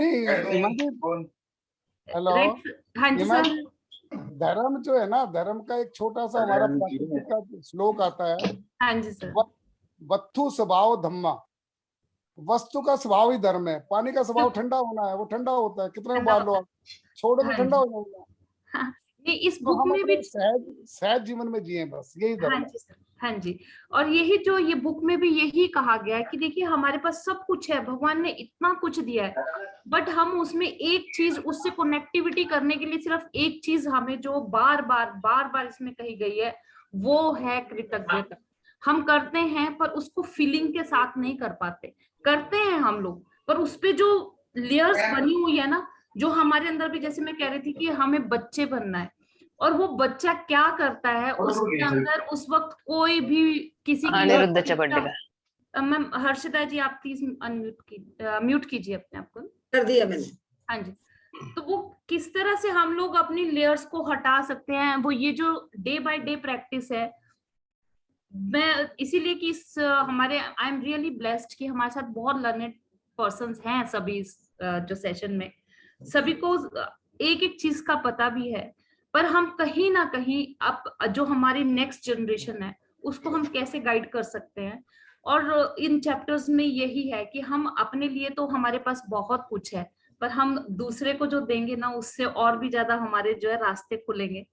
नहीं इमनदीप, hello. Right, हाँ जी sir. धर्म जो है ना, धर्म का एक छोटा सा हमारा प्राकृतिक का श्लोक आता है, हाँ जी सर। वस्तु स्वभाव धम्मा। वस्तु का स्वभाव ही धर्म है। पानी का स्वभाव ठंडा होना है, वो ठंडा होता है, कितना बार लो आप, छोड़ो तो हाँ ठंडा जी, हो जाएगा। हाँ, ये इस तो बुक हम में भी। अपने सहज सहज जीवन में जिए, बस यही हाँ धर्म है। जी सर, हाँ जी। और यही जो ये बुक में भी यही कहा गया है कि देखिए हमारे पास सब कुछ है, भगवान ने इतना कुछ दिया है, बट हम उसमें एक चीज, उससे कनेक्टिविटी करने के लिए सिर्फ एक चीज हमें जो बार बार इसमें कही गई है, वो है कृतज्ञता। हम करते हैं पर उसको फीलिंग के साथ नहीं कर पाते। करते हैं हम लोग, पर उस पे जो लेयर्स बनी हुई है ना, जो हमारे अंदर भी, जैसे मैं कह रही थी कि हमें बच्चे बनना है, और वो बच्चा क्या करता है उसके अंदर उस वक्त कोई भी किसी की। मैम हर्षिता जी आप प्लीज म्यूट कीजिए अपने आप को। कर दिया मैंने। हाँ जी। तो वो किस तरह से हम लोग अपनी लेयर्स को हटा सकते हैं, वो ये जो डे बाय डे प्रैक्टिस है। मैं इसीलिए कि इस हमारे आई एम रियली ब्लेस्ड कि हमारे साथ बहुत लर्नेड पर्संस हैं सभी इस जो सेशन में। सभी को एक एक चीज का पता भी है, पर हम कहीं ना कहीं अब जो हमारी नेक्स्ट जनरेशन है उसको हम कैसे गाइड कर सकते हैं। और इन चैप्टर्स में यही है कि हम अपने लिए तो हमारे पास बहुत कुछ है, पर हम दूसरे को जो देंगे ना, उससे और भी ज्यादा हमारे जो है रास्ते खुलेंगे।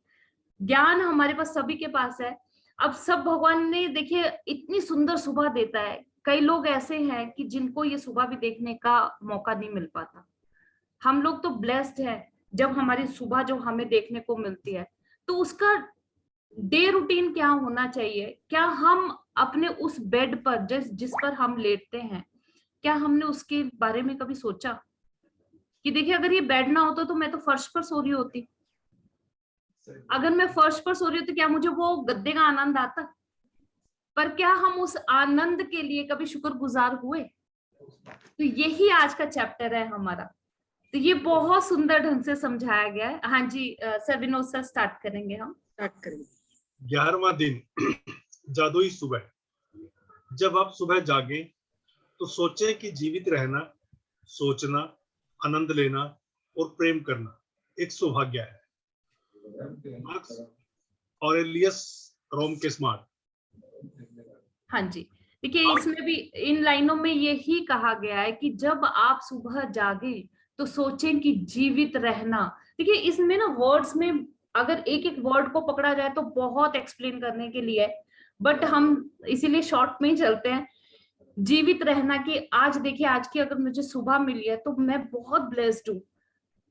ज्ञान हमारे पास सभी के पास है। अब सब भगवान ने देखिए इतनी सुंदर सुबह देता है, कई लोग ऐसे हैं कि जिनको ये सुबह भी देखने का मौका नहीं मिल पाता। हम लोग तो ब्लेस्ड है जब हमारी सुबह जो हमें देखने को मिलती है। तो उसका डे रूटीन क्या होना चाहिए? क्या हम अपने उस बेड पर जिस पर हम लेटते हैं, क्या हमने उसके बारे में कभी सोचा कि देखिए अगर ये बेड ना होता तो मैं तो फर्श पर सो रही होती। अगर मैं फर्श पर सो रही होती, क्या मुझे वो गद्दे का आनंद आता? पर क्या हम उस आनंद के लिए कभी शुक्रगुजार हुए? तो यही आज का चैप्टर है हमारा। तो ये बहुत सुंदर ढंग से समझाया गया है। हाँ जी सर, विनोद सर स्टार्ट करेंगे हम। स्टार्ट करेंगे। 11वां दिन जादुई सुबह। जब आप सुबह जागे तो सोचें कि जीवित रहना, सोचना, आनंद लेना और प्रेम करना एक सौभाग्य है। मार्क्स ऑरेलियस रोम के स्मार्ट। हाँ जी, देखिए इसमें भी इन लाइनों में यही कहा गया है कि जब आप सुबह जागे तो सोचें कि जीवित रहना। देखिए इसमें ना वर्ड्स में अगर एक एक वर्ड को पकड़ा जाए तो बहुत एक्सप्लेन करने के लिए है, बट हम इसीलिए शॉर्ट में ही चलते हैं। जीवित रहना कि आज देखिए, आज की अगर मुझे सुबह मिली है तो मैं बहुत ब्लेस्ड हूँ।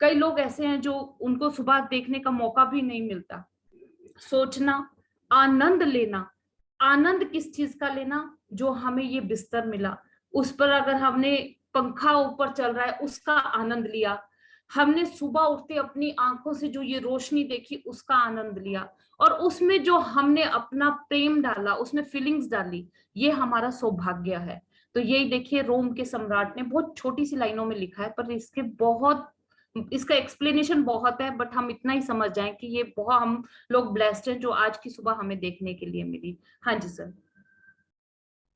कई लोग ऐसे हैं जो उनको सुबह देखने का मौका भी नहीं मिलता। सोचना, आनंद लेना। आनंद किस चीज का लेना? जो हमें ये बिस्तर मिला, उस पर अगर हमने पंखा ऊपर चल रहा है उसका आनंद लिया, हमने सुबह उठते अपनी आंखों से जो ये रोशनी देखी उसका आनंद लिया, और उसमें जो हमने अपना प्रेम डाला, उसमें फीलिंग्स डाली, ये हमारा सौभाग्य है। तो यही देखिए रोम के सम्राट ने बहुत छोटी सी लाइनों में लिखा है, पर इसके बहुत, इसका एक्सप्लेनेशन बहुत है, बट हम इतना ही समझ जाएं कि ये बहुत, हम लोग ब्लेस्ड हैं जो आज की सुबह हमें देखने के लिए मिली। हाँ जी सर।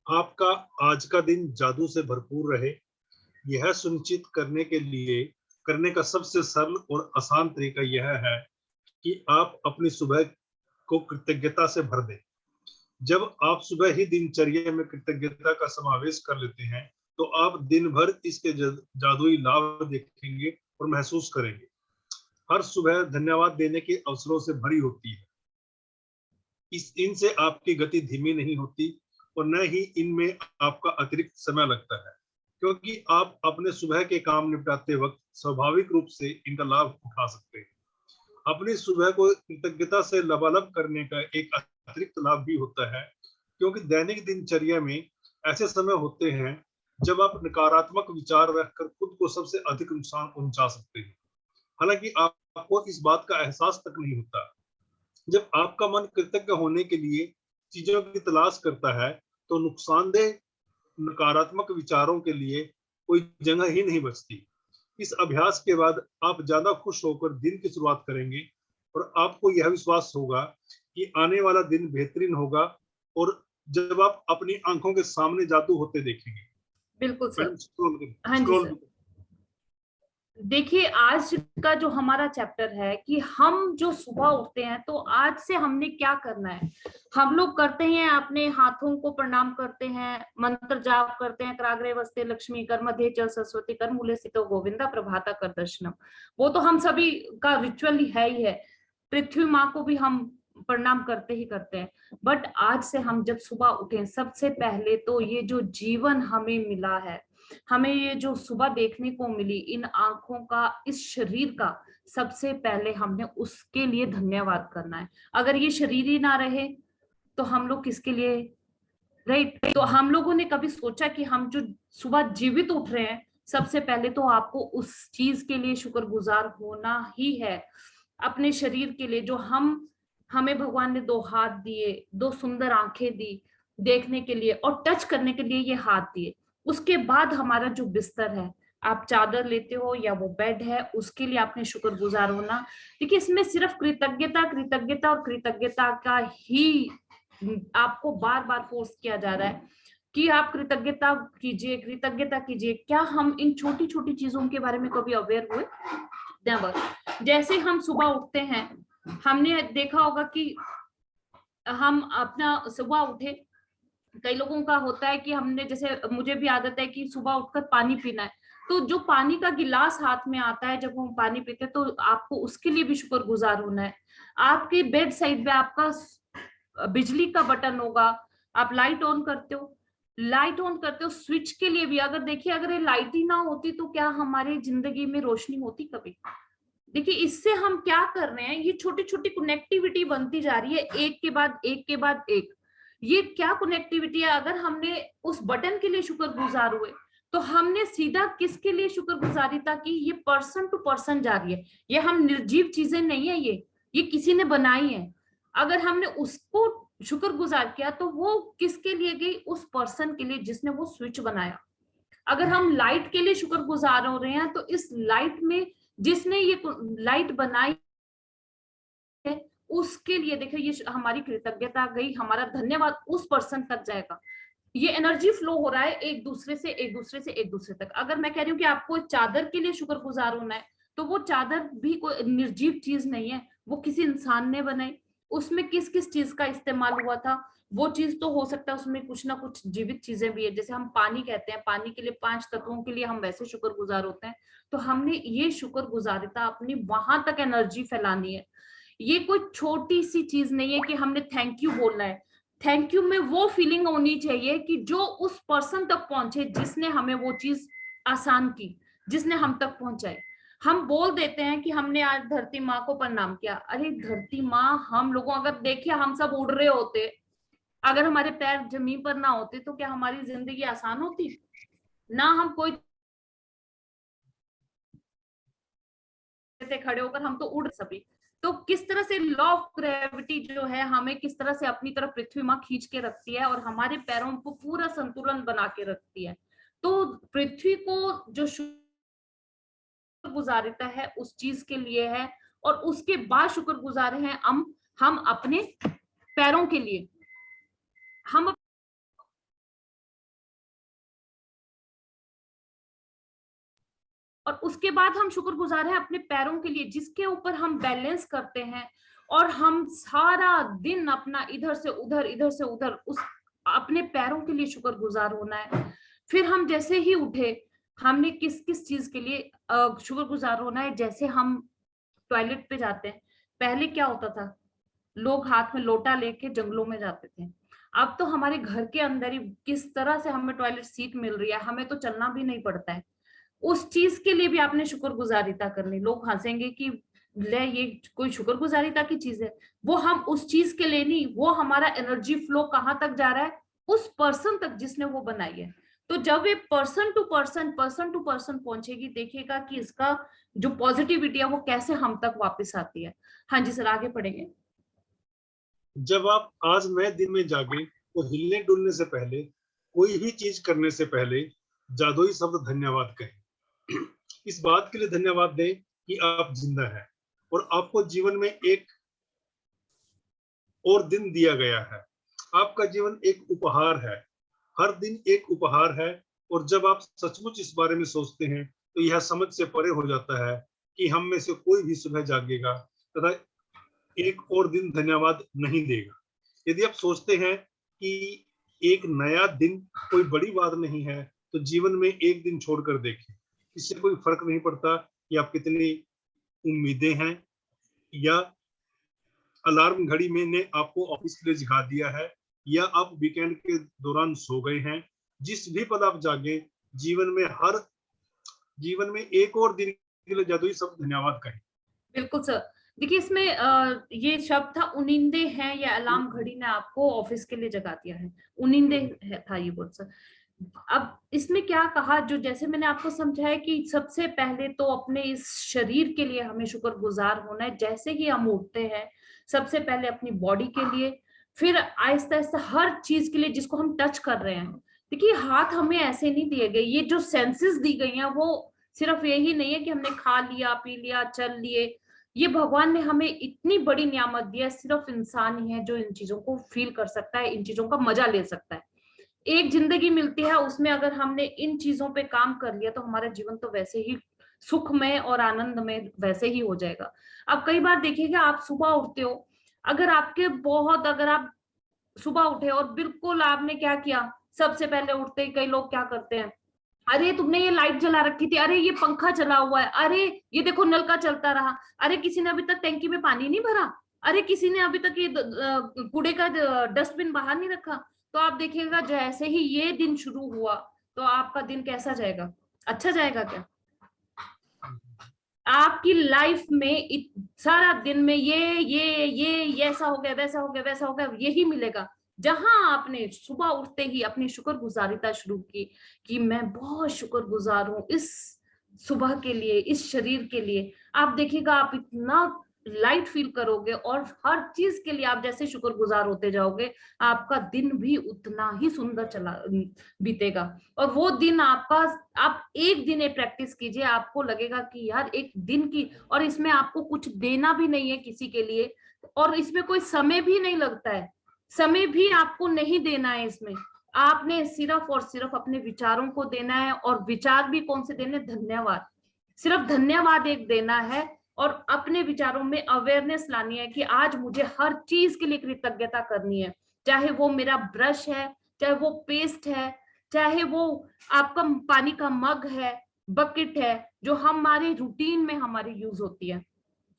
आपका आज का दिन जादू से भरपूर रहे, यह सुनिश्चित करने का सबसे सरल और आसान तरीका यह है कि आप अपनी सुबह को कृतज्ञता से भर दें। जब आप सुबह ही दिनचर्या में कृतज्ञता का समावेश कर लेते हैं तो आप दिन भर इसके जादुई लाभ देखेंगे और महसूस करेंगे। हर सुबह धन्यवाद देने के अवसरों से भरी होती है। इनसे आपकी गति धीमी नहीं होती और न ही इनमें आपका अतिरिक्त समय लगता है, क्योंकि आप अपने सुबह के काम निपटाते वक्त स्वाभाविक रूप से इनका लाभ उठा सकते हैं। अपनी सुबह को कृतज्ञता से लबालब करने का एक अतिरिक्त लाभ भी होता है, क्योंकि दैनिक दिनचर्या में ऐसे समय होते हैं जब आप नकारात्मक विचार रखकर खुद को सबसे अधिक नुकसान पहुंचा सकते हैं। हालांकि आपको इस बात का एहसास तक नहीं होता। जब आपका मन कृतज्ञ होने के लिए चीजों की तलाश करता है तो नुकसानदेह नकारात्मक विचारों के लिए कोई जगह ही नहीं बचती। इस अभ्यास के बाद आप ज्यादा खुश होकर दिन की शुरुआत करेंगे और आपको यह विश्वास होगा कि आने वाला दिन बेहतरीन होगा, और जब आप अपनी आंखों के सामने जादू होते देखेंगे। बिल्कुल सर। स्क्रॉल हाँ जी सर। देखिए आज का जो हमारा चैप्टर है कि हम जो सुबह उठते हैं तो आज से हमने क्या करना है। हम लोग करते हैं अपने हाथों को प्रणाम करते हैं, मंत्र जाप करते हैं, कराग्रे वस्ते लक्ष्मी कर मध्य चल सरस्वती कर मूले स्थितो गोविंदा प्रभाता कर दर्शनम। वो तो हम सभी का रिचुअल है ही है। पृथ्वी माँ को भी हम प्रणाम करते ही करते हैं। बट आज से हम जब सुबह उठे, सबसे पहले तो ये जो जीवन हमें मिला है, हमें ये जो सुबह देखने को मिली, इन आंखों का, इस शरीर का, सबसे पहले हमने उसके लिए धन्यवाद करना है। अगर ये शरीर ही ना रहे तो हम लोग किसके लिए, राइट। तो हम लोगों ने कभी सोचा कि हम जो सुबह जीवित उठ रहे हैं, सबसे पहले तो आपको उस चीज के लिए शुक्रगुजार होना ही है। अपने शरीर के लिए जो हमें भगवान ने 2 हाथ दिए, 2 सुंदर आंखें दी देखने के लिए, और टच करने के लिए ये हाथ दिए। उसके बाद हमारा जो बिस्तर है, आप चादर लेते हो या वो बेड है, उसके लिए आपने शुक्रगुजार होना। देखिए इसमें सिर्फ कृतज्ञता कृतज्ञता और कृतज्ञता का ही आपको बार बार फोर्स किया जा रहा है कि आप कृतज्ञता कीजिए, कृतज्ञता कीजिए। क्या हम इन छोटी छोटी चीजों के बारे में कभी अवेयर हुए? नेवर। जैसे हम सुबह उठते हैं, हमने देखा होगा कि हम अपना सुबह उठे, कई लोगों का होता है कि हमने, जैसे मुझे भी आदत है कि सुबह उठकर पानी पीना है, तो जो पानी का गिलास हाथ में आता है जब हम पानी पीते हैं, तो आपको उसके लिए भी शुक्रगुजार होना है। आपके बेड साइड पे आपका बिजली का बटन होगा, आप लाइट ऑन करते हो, स्विच के लिए भी। अगर देखिए, अगर ये लाइट ही ना होती तो क्या हमारी जिंदगी में रोशनी होती कभी? देखिए इससे हम क्या कर रहे हैं, ये छोटी छोटी कनेक्टिविटी बनती जा रही है, एक के बाद एक के बाद एक। ये क्या कनेक्टिविटी है? अगर हमने उस बटन के लिए शुक्रगुजार हुए, तो हमने सीधा किसके लिए शुक्रगुजारिता की? ये पर्सन टू पर्सन जा रही है। ये हम निर्जीव चीजें नहीं है, ये किसी ने बनाई है। अगर हमने उसको शुक्रगुजार किया तो वो किसके लिए गई? उस पर्सन के लिए जिसने वो स्विच बनाया। अगर हम लाइट के लिए शुक्रगुजार हो रहे हैं, तो इस लाइट में जिसने ये लाइट बनाई है, उसके लिए देखिए ये हमारी कृतज्ञता गई, हमारा धन्यवाद उस पर्सन तक जाएगा। ये एनर्जी फ्लो हो रहा है एक दूसरे से एक दूसरे से एक दूसरे तक। अगर मैं कह रही हूँ कि आपको चादर के लिए शुक्रगुजार होना है, तो वो चादर भी कोई निर्जीव चीज नहीं है, वो किसी इंसान ने बनाई। उसमें किस किस चीज का इस्तेमाल हुआ था, वो चीज तो हो सकता है उसमें कुछ ना कुछ जीवित चीजें भी है। जैसे हम पानी कहते हैं, पानी के लिए 5 तत्वों के लिए हम वैसे शुक्रगुजार होते हैं। तो हमने ये शुक्रगुजारिता अपनी वहां तक एनर्जी फैलानी है। ये कोई छोटी सी चीज नहीं है कि हमने थैंक यू बोलना है। थैंक यू में वो फीलिंग होनी चाहिए कि जो उस पर्सन तक पहुंचे जिसने हमें वो चीज आसान की, जिसने हम तक पहुंचाई। हम बोल देते हैं कि हमने आज धरती माँ को प्रणाम किया। अरे धरती माँ, हम लोगों, अगर देखिए हम सब उड़ रहे होते, अगर हमारे पैर जमीन पर ना होते तो क्या हमारी जिंदगी आसान होती? ना हम कोई खड़े होकर, हम तो उड़ सभी। तो किस तरह से लॉ ऑफ ग्रेविटी जो है हमें किस तरह से अपनी तरफ पृथ्वी माँ खींच के रखती है और हमारे पैरों को पूरा संतुलन बना के रखती है। तो पृथ्वी को जो शुक्रगुजारिता है उस चीज के लिए है, और उसके बाद शुक्रगुजार हैं हम अपने पैरों के लिए। हम और उसके बाद हम शुक्रगुजार हैं अपने पैरों के लिए, जिसके ऊपर हम बैलेंस करते हैं। और हम सारा दिन अपना इधर से उधर उस अपने पैरों के लिए शुक्रगुजार होना है। फिर हम जैसे ही उठे, हमने किस किस चीज के लिए शुक्रगुजार होना है। जैसे हम टॉयलेट पे जाते हैं, पहले क्या होता था, लोग हाथ में लोटा लेके जंगलों में जाते थे। अब तो हमारे घर के अंदर ही किस तरह से हमें टॉयलेट सीट मिल रही है, हमें तो चलना भी नहीं पड़ता है। उस चीज के लिए भी आपने शुक्रगुजारिता करनी। लोग हंसेंगे कि ले ये कोई शुक्रगुजारिता की चीज है, वो हम उस चीज के लिए नहीं, वो हमारा एनर्जी फ्लो कहाँ तक जा रहा है? उस पर्सन तक जिसने वो बनाई है। तो जब ये पर्सन टू पर्सन पहुंचेगी, देखिएगा कि इसका जो पॉजिटिविटी है वो कैसे हम तक वापस आती है। हाँ जी सर, आगे पढ़ेंगे। जब आप आज मैं दिन में जागे तो हिलने डुलने से पहले, कोई भी चीज करने से पहले जादुई शब्द धन्यवाद कहें। इस बात के लिए धन्यवाद दें कि आप जिंदा हैं और आपको जीवन में एक और दिन दिया गया है। आपका जीवन एक उपहार है, हर दिन एक उपहार है। और जब आप सचमुच इस बारे में सोचते हैं तो यह समझ से परे हो जाता है कि हम में से कोई भी सुबह जागेगा तथा एक और दिन धन्यवाद नहीं देगा। यदि आप सोचते हैं कि एक नया दिन कोई बड़ी बात नहीं है, तो जीवन में एक दिन छोड़कर देखें। इससे कोई फर्क नहीं पड़ता कि आप कितनी उम्मीदें हैं या अलार्म घड़ी में ने आपको ऑफिस के लिए जगा दिया है या आप वीकेंड के दौरान सो गए हैं। जिस भी पल आप जागे, जीवन में एक और दिन के लिए जादुई शब्द धन्यवाद कहें। बिल्कुल सर। देखिए इसमें ये शब्द था उनिंदे हैं या अलार्म घड़ी ने आपको ऑफिस के लिए जगा दिया है, उनिंदे था ये वर्ड सर। अब इसमें क्या कहा, जो जैसे मैंने आपको समझाया कि सबसे पहले तो अपने इस शरीर के लिए हमें शुक्रगुजार होना है। जैसे ही हम उठते हैं सबसे पहले अपनी बॉडी के लिए, फिर आहिस्ता आहिस्ता हर चीज के लिए जिसको हम टच कर रहे हैं। देखिए हाथ हमें ऐसे नहीं दिए गए, ये जो सेंसेस दी गई हैं वो सिर्फ यही नहीं है कि हमने खा लिया, पी लिया, चल लिए। ये भगवान ने हमें इतनी बड़ी नियामत दी है, सिर्फ इंसान ही है जो इन चीजों को फील कर सकता है, इन चीजों का मजा ले सकता है। एक जिंदगी मिलती है, उसमें अगर हमने इन चीजों पे काम कर लिया तो हमारा जीवन तो वैसे ही सुखमय और आनंदमय वैसे ही हो जाएगा। अब कई बार देखिएगा आप सुबह उठते हो, अगर आप सुबह उठे और बिल्कुल आपने क्या किया, सबसे पहले उठते ही कई लोग क्या करते हैं, अरे तुमने ये लाइट जला रखी थी, अरे ये पंखा चला हुआ है, अरे ये देखो नल का चलता रहा, अरे किसी ने अभी तक टैंकी में पानी नहीं भरा, अरे किसी ने अभी तक ये कूड़े का डस्टबिन बाहर नहीं रखा। तो आप देखिएगा जैसे ही ये दिन शुरू हुआ तो आपका दिन कैसा जाएगा, अच्छा जाएगा क्या? आपकी लाइफ में सारा दिन में ये ऐसा हो गया, वैसा हो गया, वैसा हो गया, यही मिलेगा। जहां आपने सुबह उठते ही अपनी शुक्रगुजारिता शुरू की कि मैं बहुत शुक्रगुजार हूं इस सुबह के लिए, इस शरीर के लिए, आप देखिएगा आप इतना लाइट फील करोगे और हर चीज के लिए आप जैसे शुक्रगुजार होते जाओगे, आपका दिन भी उतना ही सुंदर चला बीतेगा। और वो दिन आपका, आप एक दिन ये प्रैक्टिस कीजिए, आपको लगेगा कि यार एक दिन की, और इसमें आपको कुछ देना भी नहीं है किसी के लिए, और इसमें कोई समय भी नहीं लगता है, समय भी आपको नहीं देना है इसमें। आपने सिर्फ और सिर्फ अपने विचारों को देना है, और विचार भी कौन से देने, धन्यवाद, सिर्फ धन्यवाद एक देना है। और अपने विचारों में अवेयरनेस लानी है कि आज मुझे हर चीज के लिए कृतज्ञता करनी है, चाहे वो मेरा ब्रश है, चाहे वो पेस्ट है, चाहे वो आपका पानी का मग है, बकेट है, जो हमारे रूटीन में हमारी यूज होती है।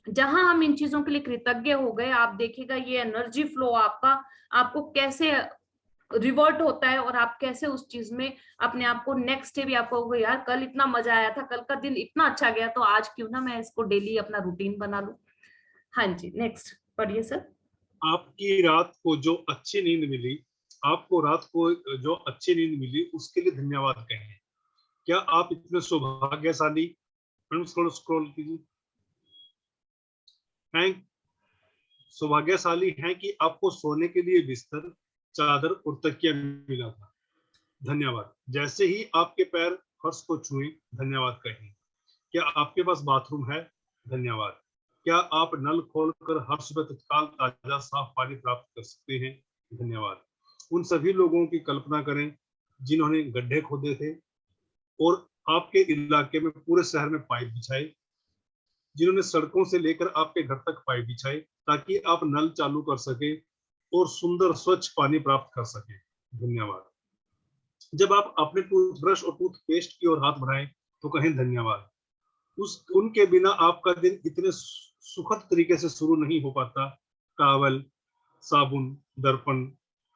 जहां हम इन चीजों के लिए कृतज्ञ हो गए, आप देखिएगा ये एनर्जी फ्लो आपको कैसे रिवर्ट होता है, और आप कैसे उस चीज में अपने आप को नेक्स्ट डे भी आपको, यार कल इतना मजा आया था, कल का दिन इतना अच्छा गया, तो आज क्यों ना मैं इसको डेली अपना रूटीन बना लूं। हाँ जी, नेक्स्ट पढ़िए सर। आपकी रात को जो अच्छी नींद मिली, आपको रात को जो अच्छी नींद मिली उसके लिए धन्यवाद कहें। क्या आप इतने सौभाग्यशाली, स्क्रॉल कीजिए, सौभाग्यशाली हैं कि आपको सोने के लिए बिस्तर, चादर और तकिया मिला था। धन्यवाद। जैसे ही आपके पैर फर्श को छुए, धन्यवाद कहें। क्या आपके पास बाथरूम है? धन्यवाद। क्या आप नल खोलकर हर सुबह तत्काल ताजा साफ पानी प्राप्त कर सकते हैं? धन्यवाद। उन सभी लोगों की कल्पना करें जिन्होंने गड्ढे खोदे थे और आपके इलाके में, पूरे शहर में पाइप बिछाए, जिन्होंने सड़कों से लेकर आपके घर तक पाइप बिछाए ताकि आप नल चालू कर सके और सुंदर स्वच्छ पानी प्राप्त कर सके। धन्यवाद। जब आप अपने टूथब्रश और टूथपेस्ट की ओर हाथ बढ़ाएं तो कहें धन्यवाद। उनके बिना आपका दिन इतने सुखद तरीके से शुरू नहीं हो पाता। टॉवल, साबुन, दर्पण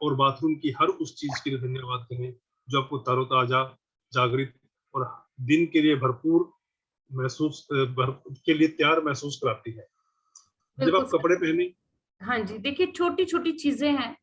और बाथरूम की हर उस चीज के लिए धन्यवाद करें जो आपको तरोताजा, जागृत और दिन के लिए भरपूर के लिए तैयार महसूस कराती है। जब आप कपड़े पहने, हाँ जी, देखिए छोटी छोटी चीजें हैं,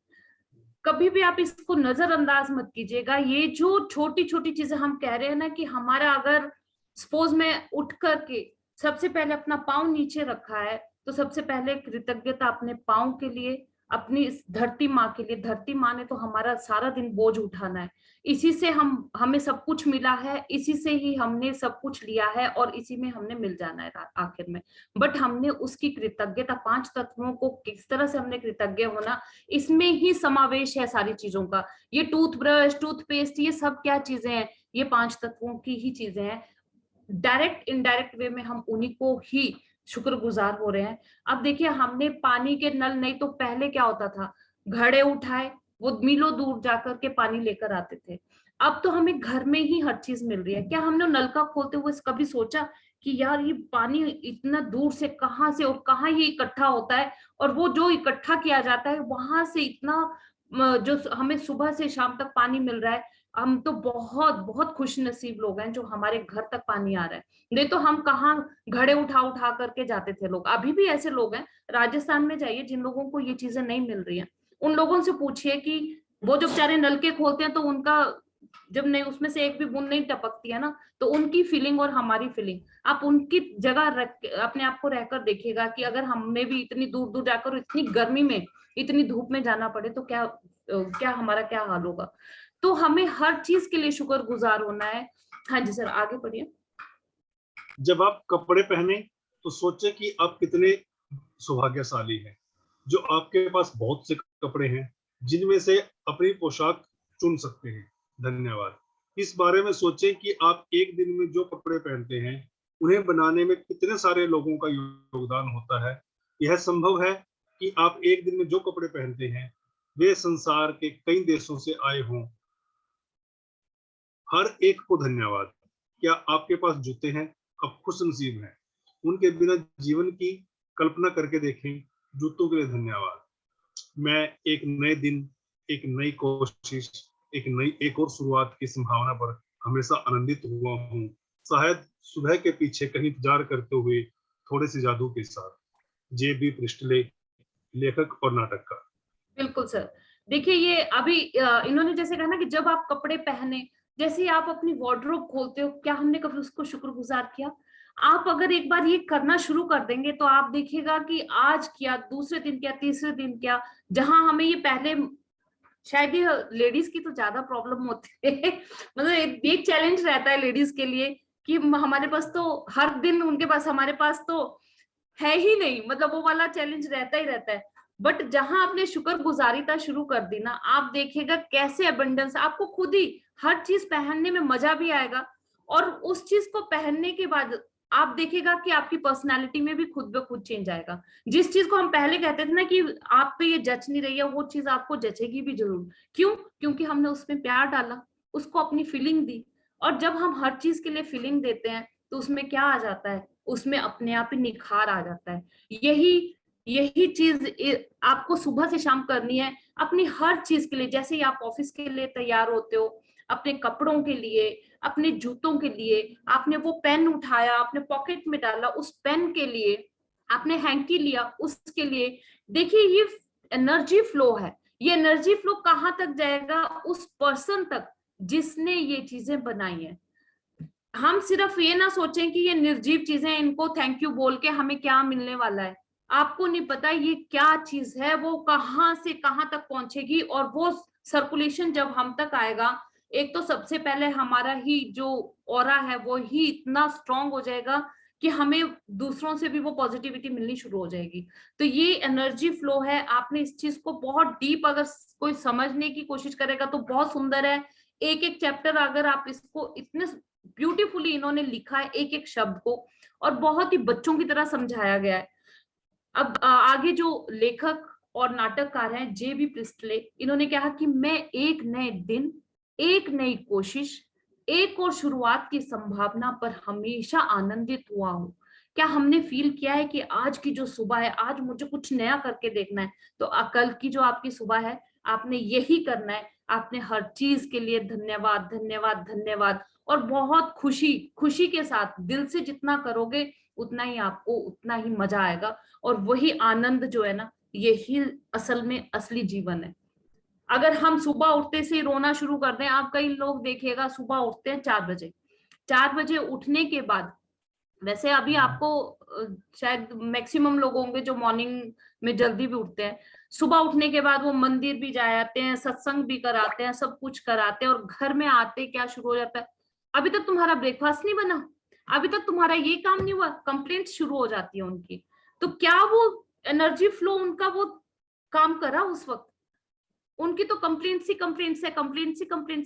कभी भी आप इसको नजरअंदाज मत कीजिएगा। ये जो छोटी छोटी चीजें हम कह रहे हैं ना, कि हमारा अगर सपोज मैं उठ करके सबसे पहले अपना पाँव नीचे रखा है, तो सबसे पहले कृतज्ञता अपने पाँव के लिए, अपनी इस धरती माँ के लिए। धरती माँ ने तो हमारा सारा दिन बोझ उठाना है, इसी से हमें सब कुछ मिला है, इसी से ही हमने सब कुछ लिया है, और इसी में हमने मिल जाना है आखिर में। बट हमने उसकी कृतज्ञता, 5 तत्वों को किस तरह से हमने कृतज्ञ होना, इसमें ही समावेश है सारी चीजों का। ये टूथब्रश, टूथपेस्ट, ये सब क्या चीजें हैं, ये 5 तत्वों की ही चीजें हैं। डायरेक्ट इनडायरेक्ट वे में हम उन्हीं को ही शुक्रगुजार हो रहे हैं। अब देखिए, हमने पानी के नल, नहीं तो पहले क्या होता था, घड़े उठाए, वो मीलों दूर जाकर के पानी लेकर आते थे। अब तो हमें घर में ही हर चीज मिल रही है। क्या हमने नलका खोलते हुए कभी सोचा कि यार ये पानी इतना दूर से कहाँ से और कहाँ ये इकट्ठा होता है, और वो जो इकट्ठा किया जाता है वहां से इतना जो हमें सुबह से शाम तक पानी मिल रहा है। हम तो बहुत बहुत खुश नसीब लोग हैं जो हमारे घर तक पानी आ रहा है। नहीं तो हम कहाँ घड़े उठा उठा करके जाते थे लोग। अभी भी ऐसे लोग हैं, राजस्थान में जाइए, जिन लोगों को ये चीजें नहीं मिल रही हैं, उन लोगों से पूछिए कि वो जो बेचारे नलके खोलते हैं तो उनका जब नहीं उसमें से एक भी बूंद नहीं टपकती है ना, तो उनकी फीलिंग और हमारी फीलिंग, आप उनकी जगह रख अपने आप को रहकर देखिएगा कि अगर हमें भी इतनी दूर दूर जाकर इतनी गर्मी में इतनी धूप में जाना पड़े तो क्या हमारा क्या हाल होगा। तो हमें हर चीज के लिए शुक्रगुजार होना है। हाँ जी सर, आगे बढ़िए। जब आप कपड़े पहने तो सोचे कि आप कितने सौभाग्यशाली हैं, जो आपके पास बहुत से कपड़े हैं जिनमें से अपनी पोशाक चुन सकते हैं। धन्यवाद। इस बारे में सोचें कि आप एक दिन में जो कपड़े पहनते हैं उन्हें बनाने में कितने सारे लोगों का योगदान होता है। यह संभव है कि आप एक दिन में जो कपड़े पहनते हैं वे संसार के कई देशों से आए हों। हर एक को धन्यवाद। क्या आपके पास जूते हैं? आप खुश नसीब हैं। उनके बिना जीवन की कल्पना करके देखें। जूतों के लिए धन्यवाद। मैं एक नए दिन, एक नई कोशिश, एक और शुरुआत की संभावना पर हमेशा आनंदित हुआ हूँ। शायद सुबह के पीछे कहीं इंतजार करते हुए थोड़े से जादू के साथ। जे.बी. पृष्ठले, लेखक और नाटककार। बिल्कुल सर। देखिए, ये अभी इन्होंने जैसे कहा ना कि जब आप कपड़े पहने, जैसे ही आप अपनी वार्डरोब खोलते हो, क्या हमने कभी उसको शुक्रगुजार किया? आप अगर एक बार ये करना शुरू कर देंगे तो आप देखिएगा कि आज किया, दूसरे दिन किया, तीसरे दिन किया, जहां हमें ये पहले शायद ये लेडीज की तो ज्यादा प्रॉब्लम होती है मतलब एक चैलेंज रहता है लेडीज के लिए कि हमारे पास तो हर दिन उनके पास, हमारे पास तो है ही नहीं, मतलब वो वाला चैलेंज रहता ही रहता है। बट जहां आपने शुक्रगुजारिता शुरू कर दी ना, आप देखिएगा कैसे अबंडेंस, आपको खुद ही हर चीज पहनने में मजा भी आएगा, और उस चीज को पहनने के बाद आप देखिएगा कि आपकी पर्सनालिटी में भी खुद ब खुद चेंज आएगा। जिस चीज को हम पहले कहते थे ना कि आप पे ये जच नहीं रही है, वो चीज आपको जचेगी भी जरूर। क्यों? क्योंकि हमने उसमें प्यार डाला, उसको अपनी फीलिंग दी। और जब हम हर चीज के लिए फीलिंग देते हैं तो उसमें क्या आ जाता है, उसमें अपने आप ही निखार आ जाता है। यही चीज आपको सुबह से शाम करनी है अपनी हर चीज के लिए। जैसे ही आप ऑफिस के लिए तैयार होते हो, अपने कपड़ों के लिए, अपने जूतों के लिए, आपने वो पेन उठाया, आपने पॉकेट में डाला, उस पेन के लिए, आपने हैंकी लिया उसके लिए। देखिए, ये एनर्जी फ्लो है। ये एनर्जी फ्लो कहाँ तक जाएगा? उस पर्सन तक जिसने ये चीजें बनाई है। हम सिर्फ ये ना सोचें कि ये निर्जीव चीजें, इनको थैंक यू बोल के हमें क्या मिलने वाला है। आपको नहीं पता ये क्या चीज है, वो कहाँ से कहाँ तक पहुंचेगी, और वो सर्कुलेशन जब हम तक आएगा, एक तो सबसे पहले हमारा ही जो ऑरा है वो ही इतना स्ट्रांग हो जाएगा कि हमें दूसरों से भी वो पॉजिटिविटी मिलनी शुरू हो जाएगी। तो ये एनर्जी फ्लो है। आपने इस चीज को बहुत डीप अगर कोई समझने की कोशिश करेगा तो बहुत सुंदर है। एक एक चैप्टर अगर आप इसको, इतने ब्यूटीफुली इन्होंने लिखा है एक एक शब्द को, और बहुत ही बच्चों की तरह समझाया गया है। अब आगे जो लेखक और नाटककार हैं जे.बी. पृष्ठले, इन्होंने कहा कि मैं एक नए दिन, एक नई कोशिश, एक और शुरुआत की संभावना पर हमेशा आनंदित हुआ हूँ। क्या हमने फील किया है कि आज की जो सुबह है, आज मुझे कुछ नया करके देखना है, तो कल की जो आपकी सुबह है आपने यही करना है। आपने हर चीज के लिए धन्यवाद धन्यवाद धन्यवाद, और बहुत खुशी के साथ दिल से जितना करोगे उतना ही आपको उतना ही मजा आएगा। और वही आनंद जो है ना, यही असल में असली जीवन है। अगर हम सुबह उठते से रोना शुरू कर दें, आप कई लोग देखिएगा सुबह उठते हैं 4 बजे, 4 बजे उठने के बाद, वैसे अभी आपको शायद मैक्सिमम लोग होंगे जो मॉर्निंग में जल्दी भी उठते हैं, सुबह उठने के बाद वो मंदिर भी जा आते हैं, सत्संग भी कराते हैं, सब कुछ कराते हैं, और घर में आते क्या शुरू हो जाता है, अभी तक तुम्हारा ब्रेकफास्ट नहीं बना, अभी तक तुम्हारा ये काम नहीं हुआ, कंप्लेंट शुरू हो जाती है उनकी। तो क्या वो एनर्जी फ्लो उनका वो काम करा उस वक्त? उनकी तो कंप्लेंट्स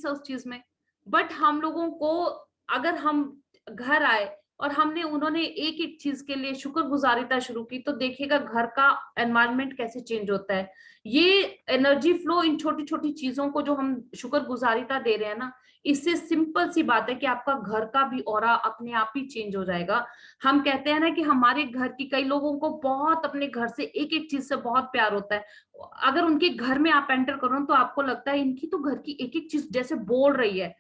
है उस चीज में। बट हम लोगों को, अगर हम घर आए और हमने उन्होंने एक एक चीज के लिए शुक्रगुजारिता शुरू की, तो देखिएगा घर का एनवायरनमेंट कैसे चेंज होता है। ये एनर्जी फ्लो इन छोटी छोटी चीजों को जो हम शुक्रगुजारिता दे रहे हैं ना, इससे सिंपल सी बात है कि आपका घर का भी ऑरा अपने आप ही चेंज हो जाएगा। हम कहते हैं ना कि हमारे घर की, कई लोगों को बहुत अपने घर से एक एक चीज से बहुत प्यार होता है। अगर उनके घर में आप एंटर करो तो आपको लगता है इनकी तो घर की एक एक चीज जैसे बोल रही है,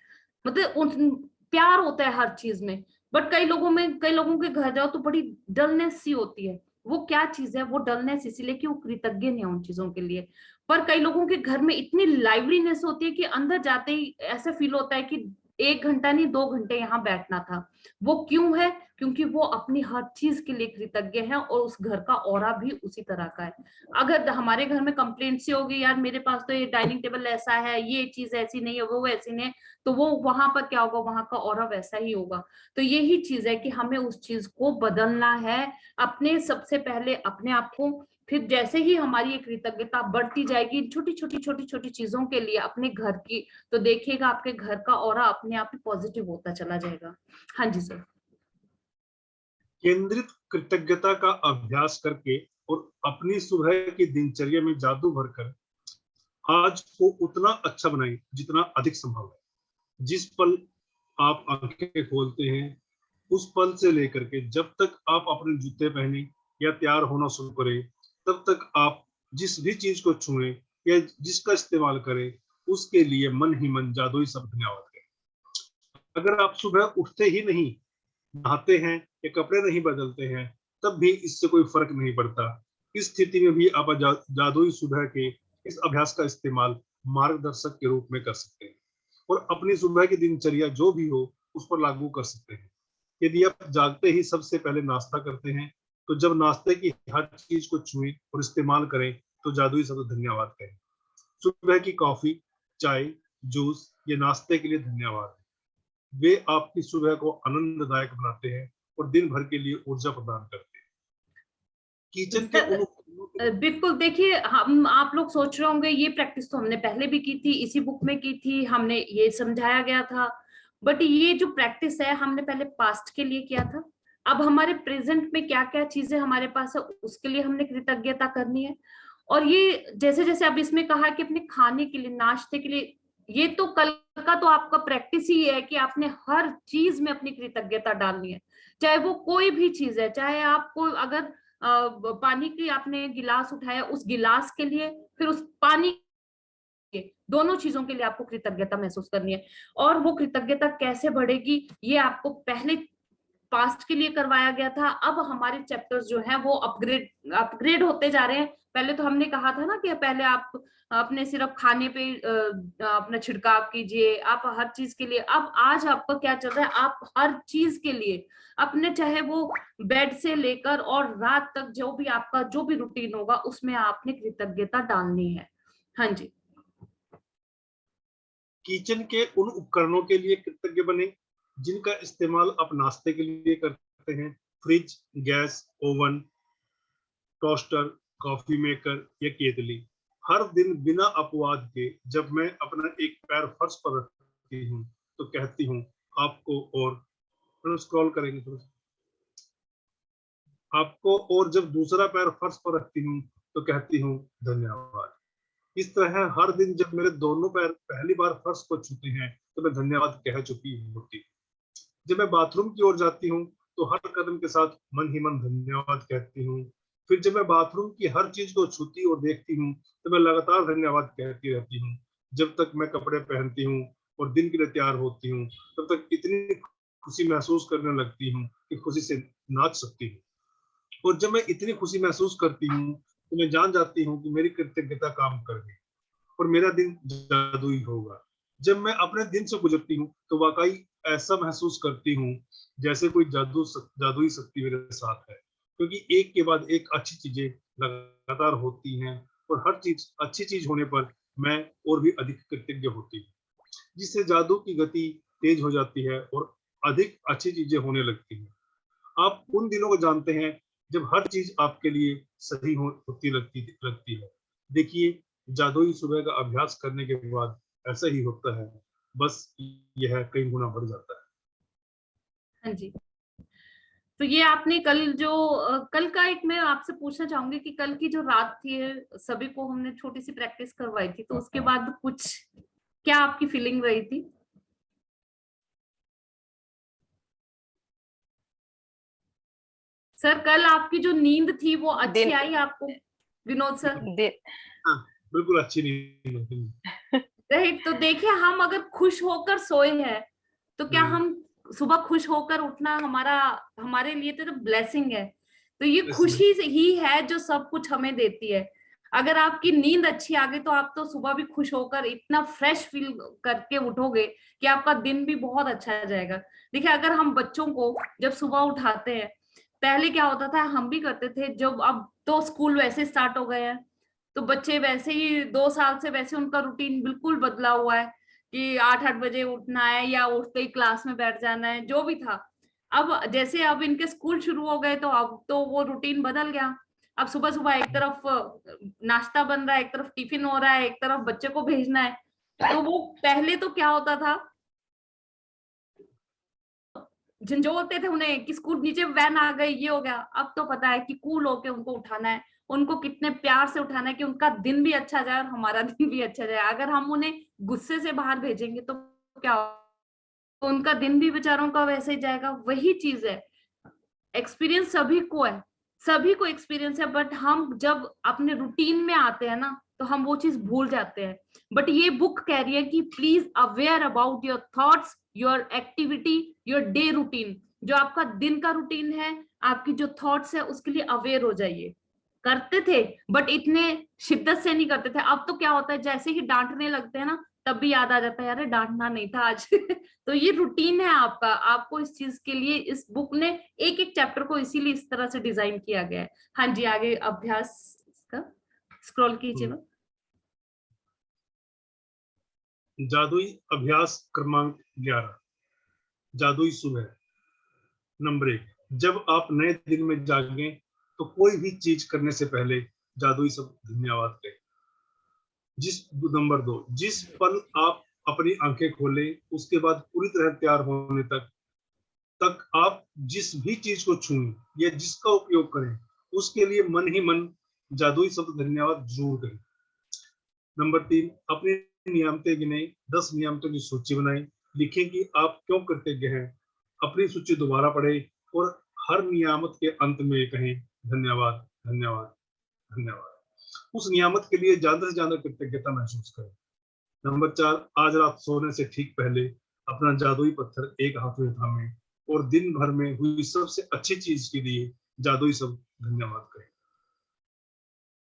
मतलब उन प्यार होता है हर चीज में। बट कई लोगों के घर जाओ तो बड़ी डलनेस सी होती है। वो क्या चीज है? वो डलनेस इसीलिए कि वो कृतज्ञ नहीं है उन चीजों के लिए। पर कई लोगों के घर में इतनी लाइवलीनेस होती है कि अंदर जाते ही ऐसा फील होता है कि 1 घंटा नहीं 2 घंटे यहाँ बैठना था। वो क्यों है? क्योंकि वो अपनी हर चीज के लिए कृतज्ञ है और उस घर का ऑरा भी उसी तरह का है। अगर हमारे घर में कंप्लेंट सी होगी, यार मेरे पास तो ये डाइनिंग टेबल ऐसा है, ये चीज ऐसी नहीं है, वो ऐसी नहीं है, तो वो वहां पर क्या होगा? वहां का ऑरा वैसा ही होगा। तो यही चीज है कि हमें उस चीज को बदलना है, अपने सबसे पहले अपने आप को। फिर जैसे ही हमारी एक कृतज्ञता बढ़ती जाएगी छोटी छोटी चीजों के लिए अपने घर की, तो देखिएगा आपके घर का ऑरा अपने आप ही पॉजिटिव होता चला जाएगा। हाँ जी सर। केंद्रित कृतज्ञता का अभ्यास करके और अपनी सुबह की दिनचर्या में जादू भरकर आज को उतना अच्छा बनाएं जितना अधिक संभव है। जिस पल आप आंखें खोलते हैं उस पल से लेकर के जब तक आप अपने जूते पहने या तैयार होना शुरू करें, तब तक आप जिस भी चीज को छुएं या जिसका इस्तेमाल करें, उसके लिए मन ही मन जादुई शब्द धन्यवाद करें। अगर आप सुबह उठते ही नहीं, नहाते हैं या कपड़े नहीं बदलते हैं, तब भी इससे कोई फर्क नहीं पड़ता। इस स्थिति में भी आप जादुई सुबह के इस अभ्यास का इस्तेमाल मार्गदर्शक के रूप में कर सकते हैं और अपनी सुबह की दिनचर्या जो भी हो उस पर लागू कर सकते हैं। यदि आप जागते ही सबसे पहले नाश्ता करते हैं, तो जब नाश्ते की हर चीज को छुएं और इस्तेमाल करें तो जादुई शब्द धन्यवाद कहें। सुबह की कॉफी, चाय, जूस ये नाश्ते के लिए धन्यवाद। वे आपकी सुबह को आनंददायक बनाते हैं और दिन भर के लिए ऊर्जा प्रदान करते हैं। किचन के बिल्कुल, देखिए हम आप लोग सोच रहे होंगे ये प्रैक्टिस तो हमने पहले भी की थी, इसी बुक में की थी, हमने ये समझाया गया था। बट ये जो प्रैक्टिस है हमने पहले पास्ट के लिए किया था। अब हमारे प्रेजेंट में क्या क्या चीजें हमारे पास है उसके लिए हमने कृतज्ञता करनी है। और ये जैसे जैसे अब इसमें कहा कि अपने खाने के लिए, नाश्ते के लिए, ये तो कल का तो आपका प्रैक्टिस ही है कि आपने हर चीज में अपनी कृतज्ञता डालनी है। चाहे वो कोई भी चीज है, चाहे आपको अगर पानी की आपने गिलास उठाया, उस गिलास के लिए, फिर उस पानी के, दोनों चीजों के लिए आपको कृतज्ञता महसूस करनी है। और वो कृतज्ञता कैसे बढ़ेगी ये आपको पहले पास्ट के लिए करवाया गया था। अब हमारे चैप्टर्स जो हैं वो अपग्रेड होते जा रहे हैं। पहले तो हमने कहा था ना कि पहले आप अपने सिर्फ खाने पे अपना छिड़काव कीजिए, आप हर चीज के लिए। अब आज आपका क्या चल रहा है? आप हर चीज के लिए अपने, चाहे वो बेड से लेकर और रात तक जो भी आपका जो भी रूटीन होगा उसमें आपने कृतज्ञता डालनी है। हाँ जी। किचन के उन उपकरणों के लिए कृतज्ञ बने जिनका इस्तेमाल आप नाश्ते के लिए करते हैं। Fridge, gas, oven, toaster, coffee maker या केतली। हर दिन बिना अपवाद के जब मैं अपना एक पैर फर्श पर रखती हूँ तो कहती हूँ आपको, और स्क्रॉल करेंगे थोड़ा आपको, और जब दूसरा पैर फर्श पर रखती हूँ तो कहती हूँ धन्यवाद। इस तरह हर दिन जब मेरे दोनों पैर पहली बार फर्श को छूते हैं तो मैं धन्यवाद कह चुकी होती। जब मैं बाथरूम की ओर जाती हूँ तो हर कदम के साथ मन ही मन धन्यवाद कहती हूँ। फिर जब मैं बाथरूम की हर चीज को छूती और देखती हूँ तो मैं लगातार धन्यवाद कहती रहती हूँ। जब तक मैं कपड़े पहनती हूँ और दिन के लिए तैयार होती हूँ तब तक इतनी खुशी महसूस करने लगती हूँ कि खुशी से नाच सकती हूँ। और जब मैं इतनी खुशी महसूस करती हूँ तो मैं जान जाती हूँ कि मेरी कृतज्ञता काम कर गई और मेरा दिन जादुई होगा। जब मैं अपने दिन से गुजरती हूँ तो वाकई ऐसा महसूस करती हूँ जैसे कोई जादुई शक्ति मेरे साथ है, क्योंकि एक के बाद एक अच्छी चीजें लगातार होती हैं और हर चीज अच्छी चीज होने पर मैं और भी अधिक कृतज्ञ होती हूँ, जिससे जादू की गति तेज हो जाती है और अधिक अच्छी चीजें होने लगती हैं। आप उन दिनों को जानते हैं जब हर चीज आपके लिए सही होती लगती है। देखिए, जादुई सुबह का अभ्यास करने के बाद ऐसा ही होता है, बस यह कई गुना बढ़ जाता है। हाँ जी। तो ये आपने कल जो कल का एक मैं आपसे पूछना चाहूंगी कि कल की जो रात थी सभी को हमने छोटी सी प्रैक्टिस करवाई थी, तो उसके बाद कुछ क्या आपकी फीलिंग रही थी? सर कल आपकी जो नींद थी वो अच्छी आई आपको, विनोद सर? हाँ, बिल्कुल अच्छी नहीं। राइट, तो देखिए हम अगर खुश होकर सोए हैं तो क्या हम सुबह खुश होकर उठना हमारे लिए तो ब्लेसिंग है। तो ये खुशी ही है जो सब कुछ हमें देती है। अगर आपकी नींद अच्छी आ गई तो आप तो सुबह भी खुश होकर इतना फ्रेश फील करके उठोगे कि आपका दिन भी बहुत अच्छा जाएगा। देखिए अगर हम बच्चों को जब सुबह उठाते हैं, पहले क्या होता था, हम भी करते थे, जब अब तो स्कूल वैसे स्टार्ट हो गए हैं तो बच्चे वैसे ही 2 साल से वैसे उनका रूटीन बिल्कुल बदला हुआ है कि 8-8 बजे उठना है या उठते ही क्लास में बैठ जाना है, जो भी था। अब जैसे अब इनके स्कूल शुरू हो गए तो अब तो वो रूटीन बदल गया। अब सुबह सुबह एक तरफ नाश्ता बन रहा है, एक तरफ टिफिन हो रहा है, एक तरफ बच्चे को भेजना है। तो वो पहले तो क्या होता था, झंझोड़ते थे उन्हें कि स्कूल नीचे वैन आ गई, ये हो गया। अब तो पता है कि कूल होके उनको उठाना है, उनको कितने प्यार से उठाना है कि उनका दिन भी अच्छा जाए और हमारा दिन भी अच्छा जाए। अगर हम उन्हें गुस्से से बाहर भेजेंगे तो क्या होगा, तो उनका दिन भी बेचारों का वैसे ही जाएगा। वही चीज है, एक्सपीरियंस सभी को है, सभी को एक्सपीरियंस है, बट हम जब अपने रूटीन में आते हैं ना तो हम वो चीज भूल जाते हैं। बट ये बुक कह रही है कि please aware about your thoughts, your activity, your day routine. जो आपका दिन का रूटीन है, आपकी जो थॉट्स है, उसके लिए अवेयर हो जाइए। करते थे बट इतने शिद्दत से नहीं करते थे। अब तो क्या होता है, जैसे ही डांटने लगते हैं ना तब भी याद आ जाता है, यार डांटना नहीं था आज। तो ये रूटीन है आपका, आपको इस चीज के लिए इस बुक ने एक एक चैप्टर को इसीलिए इस तरह से डिजाइन किया गया है। हाँ जी, आगे अभ्यास का स्क्रॉल कीजिए। जादुई अभ्यास क्रमांक 11, जादुई सुबह। नंबर 1, जब आप नए दिन में जागें तो कोई भी चीज करने से पहले जादुई शब्द धन्यवाद कहें। नंबर 2, जिस पल आप अपनी आंखें खोलें उसके बाद पूरी तरह तैयार होने तक आप जिस भी चीज को छूएं या जिसका उपयोग करें उसके लिए मन ही मन जादुई शब्द धन्यवाद जरूर करें। नंबर 3, अपनी नियामतें गिने, 10 नियामतों की सूची बनाएं, लिखें कि आप क्यों कृतज्ञ हैं, अपनी सूची दोबारा पढ़ें और हर नियामत के अंत में कहें धन्यवाद धन्यवाद धन्यवाद। उस नियामत के लिए ज्यादा से ज्यादा कृतज्ञता महसूस करें। नंबर 4, आज रात सोने से ठीक पहले अपना जादुई पत्थर एक हाथ में थामें और दिन भर में हुई सबसे अच्छी चीज के लिए जादुई शब्द धन्यवाद करें।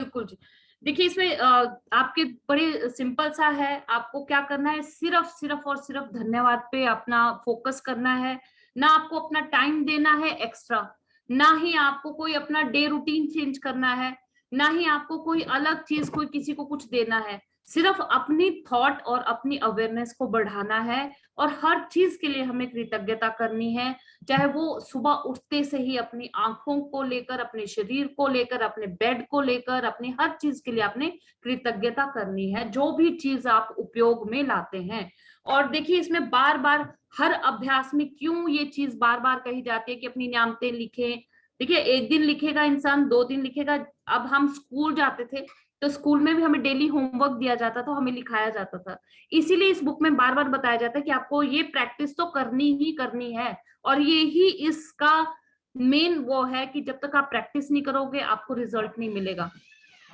बिल्कुल जी। देखिए इसमें आपके बड़े सिंपल सा है, आपको क्या करना है, सिर्फ और सिर्फ धन्यवाद पे अपना फोकस करना है। ना आपको अपना टाइम देना है एक्स्ट्रा, ना ही आपको कोई अपना डे रूटीन चेंज करना है, ना ही आपको कोई अलग चीज कोई किसी को कुछ देना है। सिर्फ अपनी थॉट और अपनी अवेयरनेस को बढ़ाना है और हर चीज के लिए हमें कृतज्ञता करनी है। चाहे वो सुबह उठते से ही अपनी आंखों को लेकर, अपने शरीर को लेकर, अपने बेड को लेकर, अपनी हर चीज के लिए आपने कृतज्ञता करनी है, जो भी चीज आप उपयोग में लाते हैं। और देखिए इसमें बार बार हर अभ्यास में क्यों ये चीज बार बार कही जाती है कि अपनी नियामतें लिखें। देखिए एक दिन लिखेगा इंसान, 2 दिन लिखेगा। अब हम स्कूल जाते थे तो स्कूल में भी हमें डेली होमवर्क दिया जाता था, हमें लिखाया जाता था। इसीलिए इस बुक में बार बार बताया जाता है कि आपको ये प्रैक्टिस तो करनी ही करनी है। और ये ही इसका मेन वो है कि जब तक आप प्रैक्टिस नहीं करोगे आपको रिजल्ट नहीं मिलेगा,